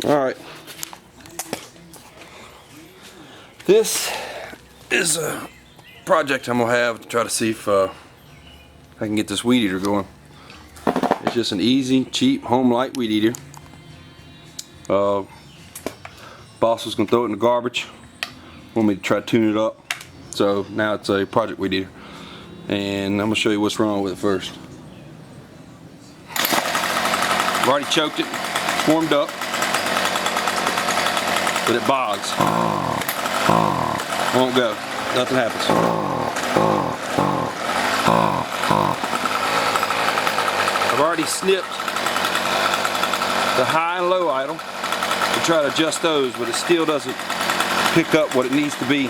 Alright. This is a project I'm going to have to try to see if I can get this weed eater going. It's just an easy, cheap, home light weed eater. Boss was going to throw it in the garbage. Want me to try to tune it up. So now it's a project weed eater. And I'm going to show you what's wrong with it first. I've already choked it. It's warmed up. But it bogs. Won't go. Nothing happens. I've already snipped the high and low idle to try to adjust those, but it still doesn't pick up what it needs to be.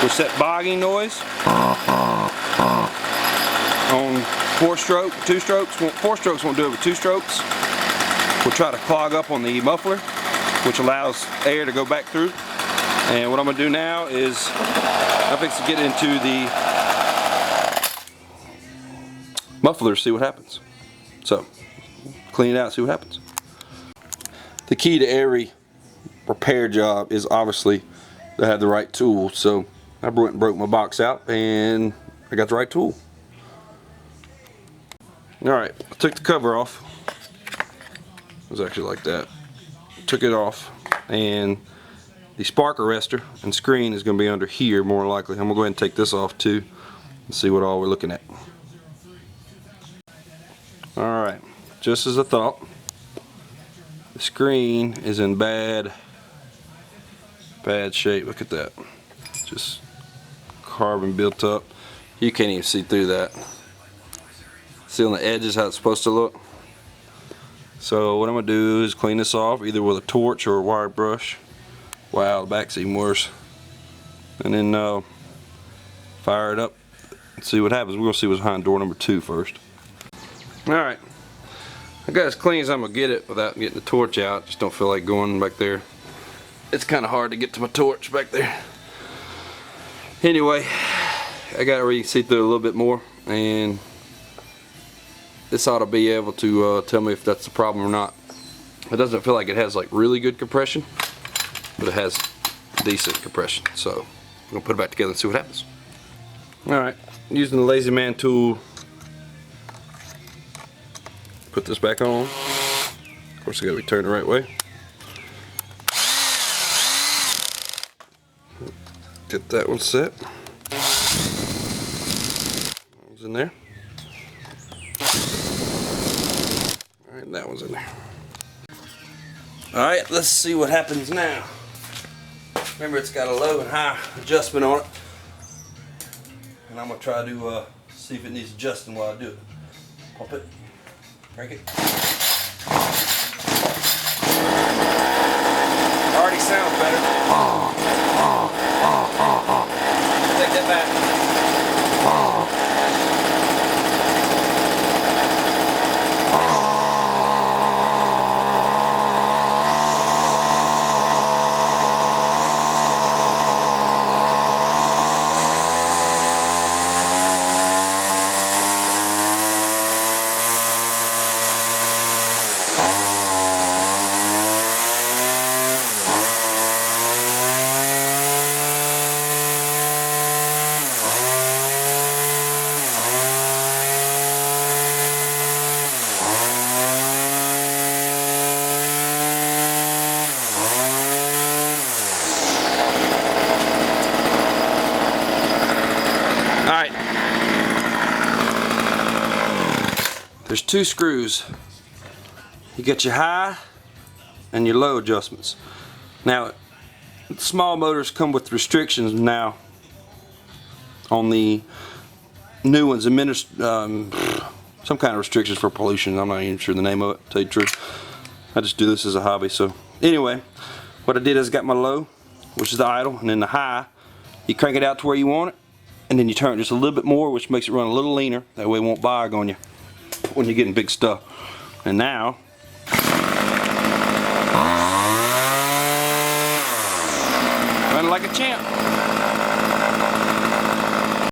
Which that bogging noise on 4-stroke, 2 strokes, 4 strokes won't do it, but 2 strokes will try to clog up on the muffler, which allows air to go back through. And what I'm going to do now is I'm fixing to get into the muffler, see what happens. So, clean it out, see what happens. The key to every repair job is obviously to have the right tool. So I went and broke my box out and I got the right tool. Alright, I took the cover off. It was actually like that. Took it off, and the spark arrestor and screen is going to be under here more than likely. I'm going to go ahead and take this off too and see what all we're looking at. Alright, just as I thought, the screen is in bad shape. Look at that. Just carbon built up. You can't even see through that. See on the edges how it's supposed to look? So what I'm going to do is clean this off either with a torch or a wire brush. Wow, the back's even worse. And then fire it up and see what happens. We're going to see what's behind door number 2 first. Alright, I got as clean as I'm going to get it without getting the torch out. Just don't feel like going back there. It's kind of hard to get to my torch back there. Anyway, I got to really see through it a little bit more, and this ought to be able to tell me if that's the problem or not. It doesn't feel like it has like really good compression, but it has decent compression. So I'm going to put it back together and see what happens. Alright, using the Lazy Man tool, put this back on. Of course, I got to be turned the right way. Get that one set. That one's in there. Alright, that one's in there. Alright, let's see what happens now. Remember, it's got a low and high adjustment on it. And I'm going to try to see if it needs adjusting while I do it. Pump it. Crank it. Already sounds better. Take that back. Alright, there's 2 screws. You get your high and your low adjustments. Now, small motors come with restrictions now on the new ones, some kind of restrictions for pollution. I'm not even sure the name of it, to tell you the truth. I just do this as a hobby. So anyway, what I did is got my low, which is the idle, and then the high, you crank it out to where you want it, and then you turn it just a little bit more, which makes it run a little leaner. That way it won't bog on you when you're getting big stuff. And now, run like a champ.